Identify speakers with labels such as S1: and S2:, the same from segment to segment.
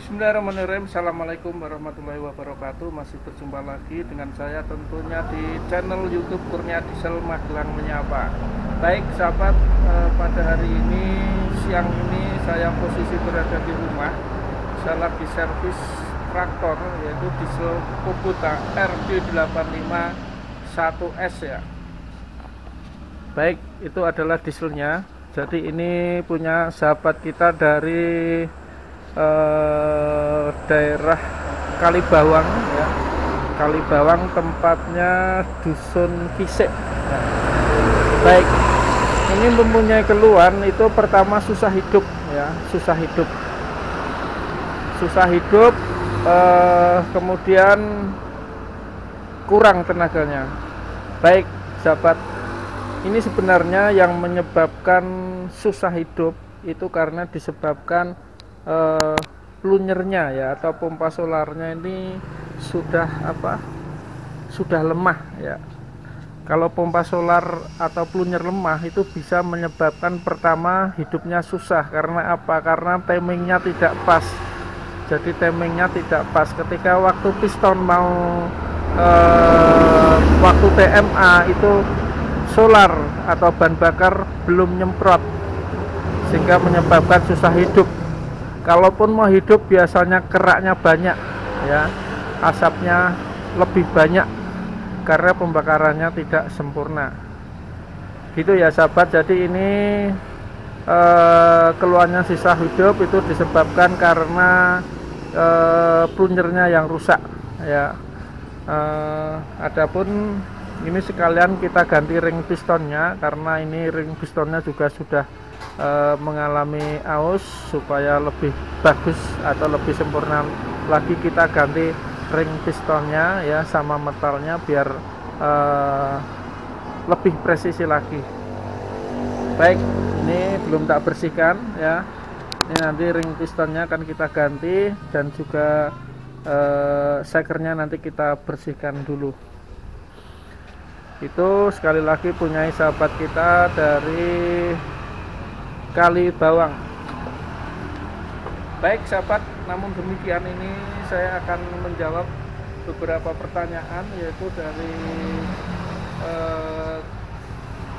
S1: Bismillahirrahmanirrahim. Assalamualaikum warahmatullahi wabarakatuh. Masih berjumpa lagi dengan saya tentunya di channel YouTube Kurnia Diesel Magelang Menyapa. Baik sahabat, pada hari ini siang ini saya posisi berada di rumah. Saya lagi servis traktor yaitu diesel Kubota RD851S ya. Baik, itu adalah dieselnya. Jadi ini punya sahabat kita dari daerah Kalibawang ya. Kalibawang tempatnya Dusun Kisik ya. Baik, ini mempunyai keluhan itu pertama susah hidup ya, susah hidup, kemudian kurang tenaganya. Baik sahabat, ini sebenarnya yang menyebabkan susah hidup itu karena disebabkan plunyernya ya, atau pompa solarnya ini sudah lemah ya. Kalau pompa solar atau plunyer lemah itu bisa menyebabkan pertama hidupnya susah. Karena apa? Karena timingnya tidak pas. Jadi timingnya tidak pas ketika waktu piston mau waktu TMA itu solar atau ban bakar belum nyemprot, sehingga menyebabkan susah hidup. Kalaupun mau hidup biasanya keraknya banyak ya, asapnya lebih banyak karena pembakarannya tidak sempurna. Gitu ya sahabat. Jadi ini keluarnya susah hidup itu disebabkan karena plunyernya yang rusak ya. Adapun ini sekalian kita ganti ring pistonnya, karena ini ring pistonnya juga sudah mengalami aus. Supaya lebih bagus atau lebih sempurna lagi kita ganti ring pistonnya ya, sama metalnya biar lebih presisi lagi. Baik, ini belum tak bersihkan ya. Ini nanti ring pistonnya akan kita ganti dan juga sekernya nanti kita bersihkan dulu. Itu sekali lagi punya sahabat kita dari Kalibawang. Baik sahabat, namun demikian ini saya akan menjawab beberapa pertanyaan, yaitu dari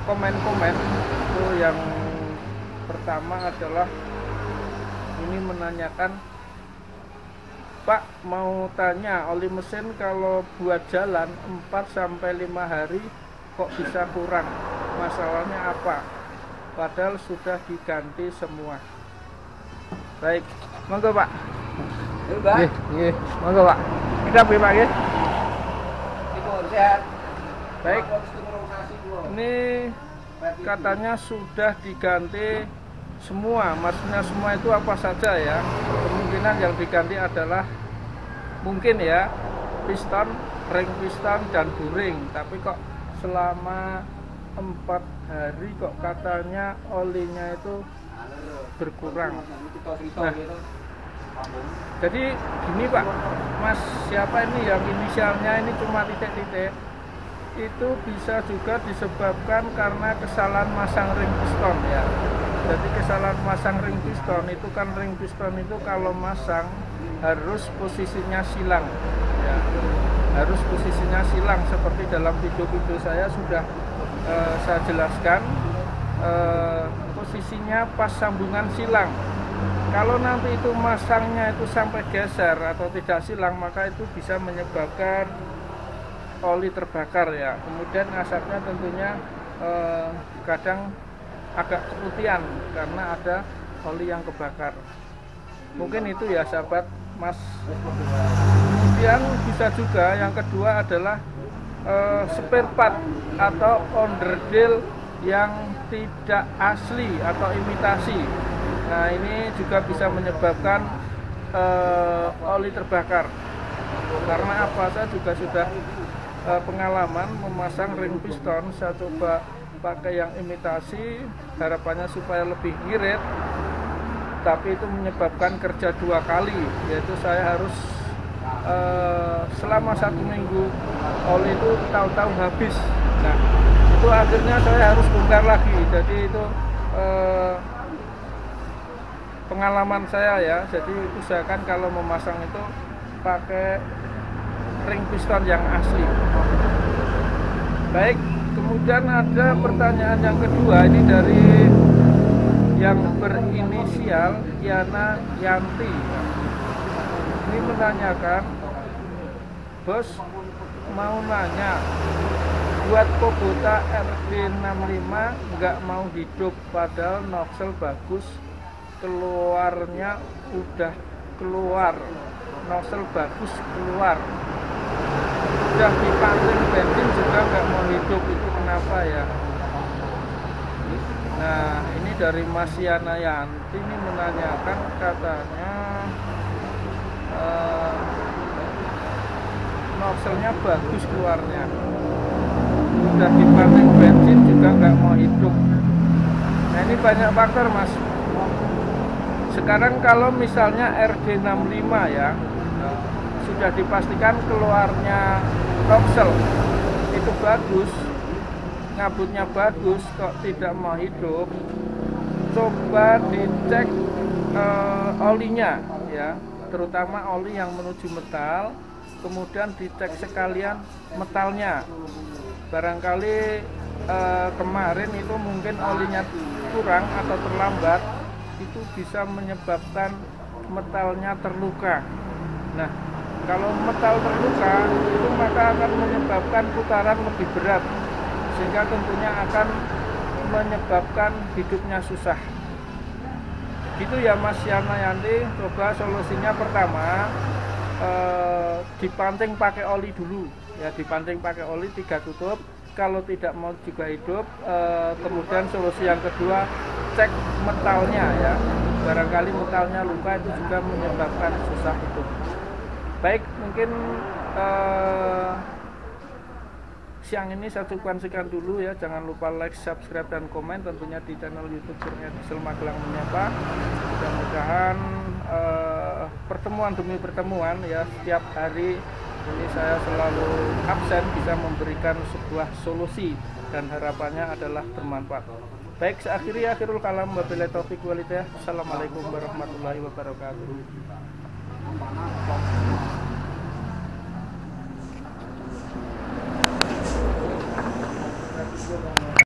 S1: komen-komen. Itu yang pertama adalah ini menanyakan, Pak mau tanya oli mesin kalau buat jalan 4-5 hari kok bisa kurang, masalahnya apa? Padahal sudah diganti semua. Baik, monggo Pak. Nggih, monggo Pak. Kita beli Pak nggih. Baik. Ini katanya sudah diganti semua. Maksudnya semua itu apa saja ya? Kemungkinan yang diganti adalah mungkin ya piston, ring piston dan buring. Tapi kok selama 4 hari kok katanya olinya itu berkurang. Nah, jadi gini Pak, Mas siapa ini yang inisialnya ini cuma titik-titik, itu bisa juga disebabkan karena kesalahan masang ring piston ya. Jadi kesalahan masang ring piston itu kan, ring piston itu kalau masang harus posisinya silang ya, harus posisinya silang seperti dalam video-video saya sudah saya jelaskan. Posisinya pas sambungan silang. Kalau nanti itu masangnya itu sampai geser atau tidak silang, maka itu bisa menyebabkan oli terbakar ya. Kemudian asapnya tentunya kadang agak keputihan karena ada oli yang kebakar. Mungkin itu ya sahabat Mas. Kemudian bisa juga yang kedua adalah spare part atau onderdil yang tidak asli atau imitasi. Nah ini juga bisa menyebabkan oli terbakar. Karena apa? Saya juga sudah pengalaman memasang ring piston. Saya coba pakai yang imitasi, harapannya supaya lebih ngirit, tapi itu menyebabkan kerja 2 kali, yaitu saya harus selama 1 minggu oli itu tahu-tahu habis. Nah itu akhirnya saya harus bongkar lagi. Jadi itu pengalaman saya ya. Jadi usahakan kalau memasang itu pakai ring piston yang asli. Baik, kemudian ada pertanyaan yang kedua, ini dari yang berinisial Yana Yanti. Ini menanyakan, bos mau nanya, buat Kubota RD65 nggak mau hidup padahal nozzle bagus, keluarnya udah keluar, nozzle bagus keluar, udah dipanting bensin juga nggak mau hidup, itu kenapa ya? Nah, ini dari Mas Yana Yanti ini menanyakan, katanya nozzle-nya bagus keluarnya, udah dipanting bensin juga nggak mau hidup. Nah, ini banyak faktor Mas. Sekarang kalau misalnya RD65 ya, sudah dipastikan keluarnya nozzle itu bagus, ngabutnya bagus, kok tidak mau hidup, coba dicek olinya ya, terutama oli yang menuju metal, kemudian dicek sekalian metalnya. Barangkali kemarin itu mungkin olinya kurang atau terlambat, itu bisa menyebabkan metalnya terluka. Nah, kalau metal terluka itu maka akan menyebabkan putaran lebih berat, sehingga tentunya akan menyebabkan hidupnya susah. Gitu ya Mas Yana Yanti. Coba solusinya pertama, dipanting pakai oli dulu ya, dipanting pakai oli 3 tutup. Kalau tidak mau juga hidup, kemudian solusi yang kedua, cek metalnya ya, barangkali metalnya luka, itu juga menyebabkan susah hidup. Baik, mungkin siang ini saya cukupkan sekian dulu ya. Jangan lupa like, subscribe, dan komen tentunya di channel YouTube Kurnia Diesel Magelang Menyapa. Mudah-mudahan pertemuan demi pertemuan ya, setiap hari ini saya selalu absen bisa memberikan sebuah solusi dan harapannya adalah bermanfaat. Baik, akhirul kalam, wabillahi taufiq wal hidayah. Assalamualaikum warahmatullahi wabarakatuh.